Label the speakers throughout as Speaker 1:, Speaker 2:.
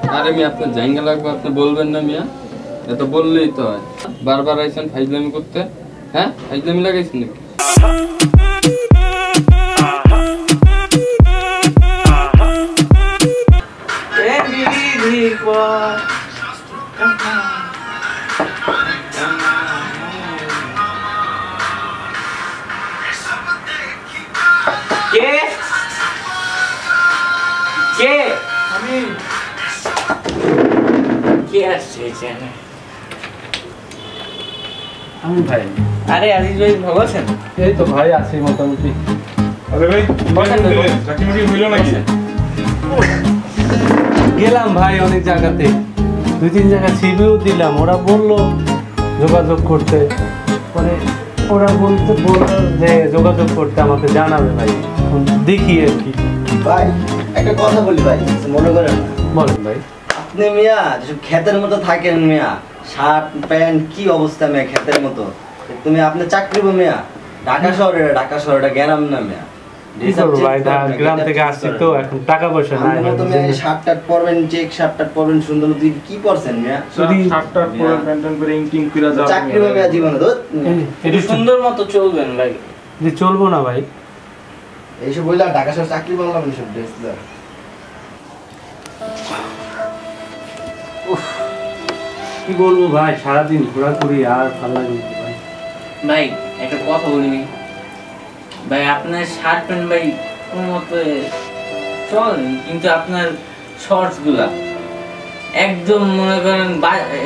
Speaker 1: আরে মিয়া আপনার জায়গা লাগবে আপনি বলবেন না মিয়া, এত বললেই তো হয়। বারবার আইছেন ফাইজলামি করতে, হ্যাঁ ফাইজলামি লাগাইছেন নাকি?
Speaker 2: আমি ভাই।
Speaker 3: আরে আজিজ ভাই ভালো আছেন?
Speaker 2: এই তো ভাই আছি মোটামুটি।
Speaker 4: আরে ভাই চাকরি হইল নাকি?
Speaker 2: গেলাম ভাই অনেক জায়গাতে, 2-3 জায়গায় সিভিও দিলাম, ওরা বললো যোগাযোগ করতে, পরে ওরা বললো যে যোগাযোগ করতে আমাকে জানাবে ভাই, দেখি আর কি।
Speaker 5: ভাই একটা কথা বলি ভাই, মনে করেন না।
Speaker 2: বলেন ভাই।
Speaker 5: আপনি মিয়া যেসব ক্ষেতের মতো থাকেন মিয়া, শার্ট প্যান্ট কি অবস্থা মিয়া ক্ষেতের মতো, তুমি আপনি চাকরি করবো মিয়া ঢাকা শহরে গ্রাম না মিয়া।
Speaker 2: কি করবো ভাই, গ্রাম থেকে আসছি তো, এখন টাকা পয়সা নাই।
Speaker 5: তুমি শার্ট টাট পরবেন, চেক শার্ট টাট পরবেন সুন্দর, তুই কি পরছেন মিয়া?
Speaker 4: শার্ট টাট পরে প্যান্ট করে ইংটিং করে যাও
Speaker 5: চাকরি হবে মিয়া জীবনে তো
Speaker 3: একটু সুন্দর মতো চলবেন ভাই।
Speaker 2: যে চলবো না ভাই,
Speaker 5: এইসব বললাম ঢাকা শহর চাকরি বললাম এইসব ড্রেস দাও।
Speaker 2: কি বলবো ভাই, সারাদিন ঘোরাঘুরি আর ভালো লাগে ভাই।
Speaker 3: ভাই একটা কথা বলিনি ভাই, আপনার শার্ট প্যান্ট ভাই কোন মতে চলেন, কিন্তু আপনার শর্টস গুলা একদম মনে করেন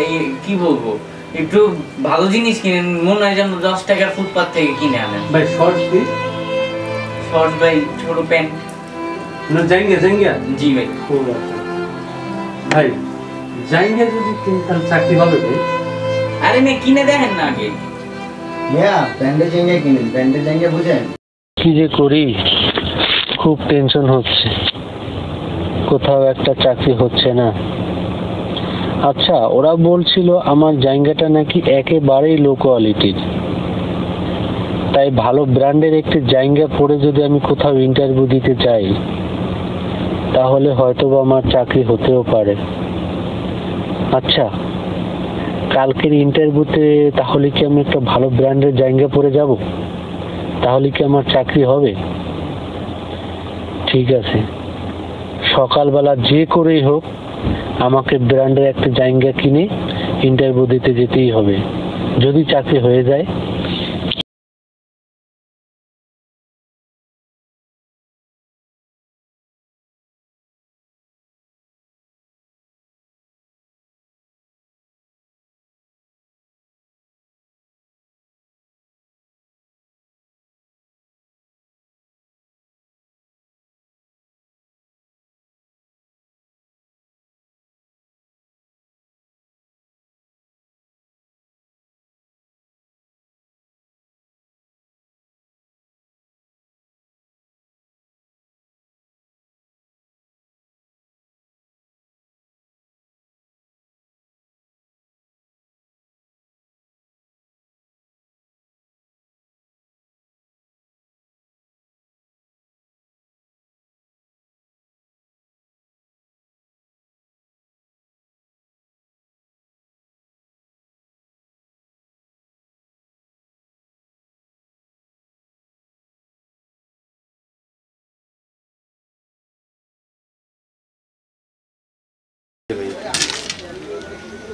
Speaker 3: এই কি বলবো, একটু ভালো জিনিস কিনেন, মনে হয় যেন 10 টাকার ফুটপাত থেকে কিনে আনেন
Speaker 2: ভাই। শর্টস কি?
Speaker 3: শর্টস ভাই, ছোট প্যান্ট
Speaker 2: না জাঙ্গিয়া
Speaker 3: জি ভাই।
Speaker 2: ভাই জাঙ্গিয়া যদি কিনতাম চাকরি হবে ভাই?
Speaker 3: আরে মেয়ে কিনে দেখেন না আগে।
Speaker 5: মিয়া প্যান্টের জায়গা কিনেন, প্যান্টের জায়গা বুঝেন?
Speaker 6: কি যে করি, খুব টেনশন হচ্ছে, কোথাও একটা চাকরি হচ্ছে না। আচ্ছা, ওরা বলছিল আমার জায়গাটা নাকি একেবারেই লো কোয়ালিটির, তাই ভালো ব্র্যান্ডের একটি জায়গা পরে যদি আমি কোথাও ইন্টারভিউ দিতে চাই, তাহলে হয়তো বা আমার চাকরি হতেও পারে। আচ্ছা, কালকের ইন্টারভিউতে তাহলে কি আমি একটা ভালো ব্র্যান্ডের জায়গা পরে যাব? তাহলে কি আমার চাকরি হবে? ঠিক আছে, সকালবেলা যে করেই হোক আমাকে ব্র্যান্ডের একটা জায়গা কিনে ইন্টারভিউ দিতে যেতেই হবে। যদি চাকরি হয়ে যায়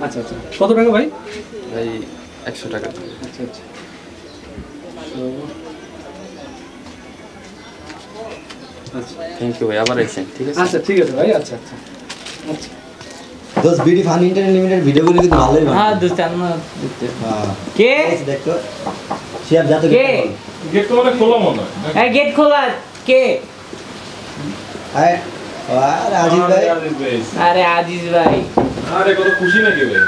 Speaker 2: আচ্ছা আচ্ছা, কত টাকা ভাই?
Speaker 1: ভাই 100 টাকা।
Speaker 2: আচ্ছা আচ্ছা,
Speaker 1: থ্যাংক ইউ ভাই, আবার আইছেন। ঠিক আছে
Speaker 2: আচ্ছা ঠিক আছে ভাই। আচ্ছা আচ্ছা আচ্ছা।
Speaker 5: দোস্ত বিডি ফান ইন্টারনেট লিমিটেড ভিডিওগুলো কিন্তু ভালোই বানায়।
Speaker 3: হ্যাঁ দোস্ত আমরা দেখতে।
Speaker 5: হ্যাঁ
Speaker 3: কে
Speaker 5: দেখো শিয়াব যাতে
Speaker 3: কে
Speaker 4: গেট তো মানে খোলা মনে হয়।
Speaker 3: এই গেট খোলা কে?
Speaker 5: আয় আরে আজিজ ভাই।
Speaker 3: আরে আজিজ ভাই।
Speaker 4: আরে কত খুশি নাকি ভাই?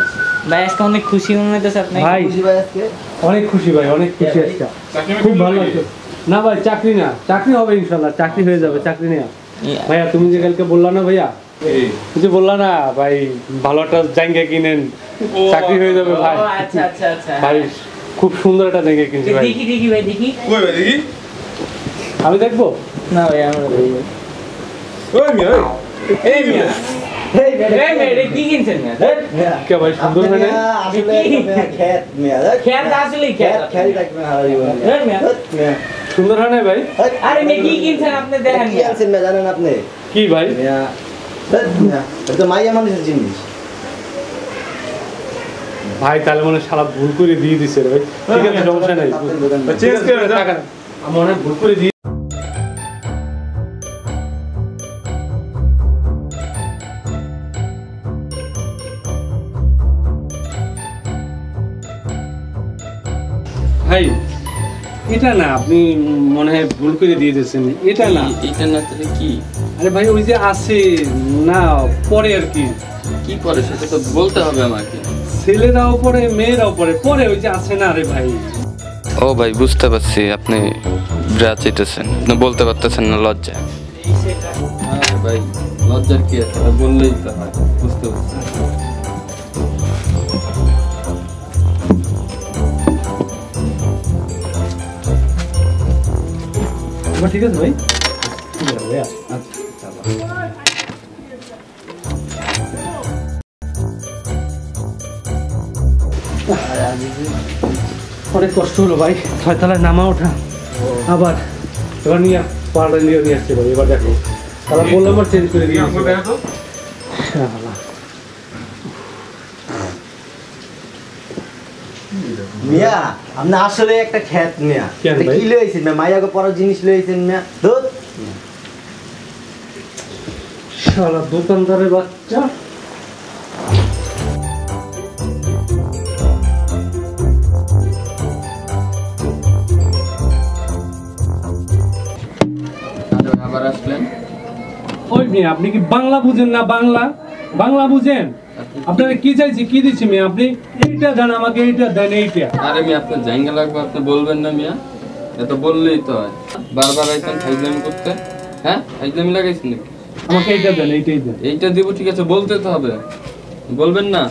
Speaker 3: ভাই আজকে অনেক খুশি মনে হইতেছে আপনি?
Speaker 2: ভাই
Speaker 5: খুশি ভাই আজকে?
Speaker 2: অনেক খুশি ভাই, অনেক খুশি আজকে, খুব ভালো লাগছে। না ভাই চাকরি না, চাকরি হবে ইনশাআল্লাহ, চাকরি হয়ে যাবে, চাকরি নেই। ভাইয়া তুমি যে কালকে বললা না ভাইয়া, কিছু বললা না ভাই, ভালো একটা জায়গা কিনেন, চাকরি হয়ে যাবে ভাই।
Speaker 3: আচ্ছা আচ্ছা আচ্ছা
Speaker 2: ভাই খুব সুন্দর একটা জায়গা কিনছি ভাই।
Speaker 3: দেখি দেখি ভাই দেখি।
Speaker 4: কই ভাই দেখি?
Speaker 2: আমি দেখবো
Speaker 3: না ভাই আমরা দেখি।
Speaker 4: ওই মিয়া,
Speaker 3: এই মিয়া
Speaker 5: এই
Speaker 3: এই মেয়ে কি কিনছেন না
Speaker 5: মিয়া
Speaker 2: কে ভাই সুন্দর হয় না?
Speaker 5: আসলে মিয়া খেত মিয়া
Speaker 3: খেত আসলেই খেত
Speaker 5: খেত থাকবে হারাই
Speaker 3: এই মিয়া
Speaker 5: মিয়া
Speaker 2: সুন্দর হয় না ভাই?
Speaker 3: আরে মেয়ে কি কিনছেন আপনি দেখেন
Speaker 5: কি আনছেন মিয়া জানেন আপনি
Speaker 2: কি ভাই?
Speaker 5: মিয়া মিয়া এটা মাইয়া মানুষের জিনিস
Speaker 2: ভাই তাহলে মনে হয় শালা ভুল করে দিয়ে দিছে রে ভাই। ঠিক আছে সমস্যা নাই।
Speaker 4: চেঞ্জ করে দাও।
Speaker 2: আমি মনে হয় ভুল করে দিয়ে ভাই এটা না, আপনি মনে হয় ভুল করে দিয়ে দিয়েছেন। এটা না,
Speaker 1: এটা না তাহলে কি?
Speaker 2: আরে ভাই ওই যে আছে না পরে আর কি,
Speaker 1: কি পরে সেটা তো বলতে হবে আমাকে।
Speaker 2: ছেলেরাও পরে মেয়েরাও পরে পরে ওই যে আছে না। আরে ভাই
Speaker 1: ও ভাই বুঝতে পারছি আপনি ব্রা চাইতেছেন, আপনি বলতে পারতেছেন না লজ্জা। হ্যাঁ ভাই লজ্জার কি আছে, বললেই তো হয়। বুঝতে পারছি।
Speaker 2: ঠিক আছে ভাই, ঠিক আছে ভাইয়া। আচ্ছা অনেক কষ্ট হলো ভাই, 6 তলায় নামা ওঠা, আবার এবার নিয়ে পাড়া নিয়ে আসছে ভাই। এবার দেখো তারা বললাম আর চেঞ্জ করে দিয়ে
Speaker 5: মিয়া আপনি আসলে একটা খেত মিয়া
Speaker 2: কেন
Speaker 5: এটা
Speaker 2: ভাই?
Speaker 5: কি লইছেন মিয়া মাইয়াকে পরার জিনিস লইছেন মিয়া ধুর
Speaker 2: শালা দোকানদারের বাচ্চা।
Speaker 1: আবার আসলেন?
Speaker 2: ওই মেয়ে আপনি কি বাংলা বুঝেন না? বাংলা বুঝেন? আপনারা কি চাইছি, কি দিচ্ছি মেয়ে? আপনি এইটা দেন আমাকে, এইটা দেন, এইটা।
Speaker 1: আরে মিয়া আপনার জায়গা লাগবে, আপনি বলবেন না মিয়া? এত বললেই তো হয়। বারবার আইছেন ফাইজলামি করতে, হ্যাঁ ফাইজলামি লাগাইছেন নাকি?
Speaker 2: আমাকে এইটা দেন, এইটাই দেন।
Speaker 1: এইটা দিব ঠিক আছে, বলতে তো হবে, বলবেন না?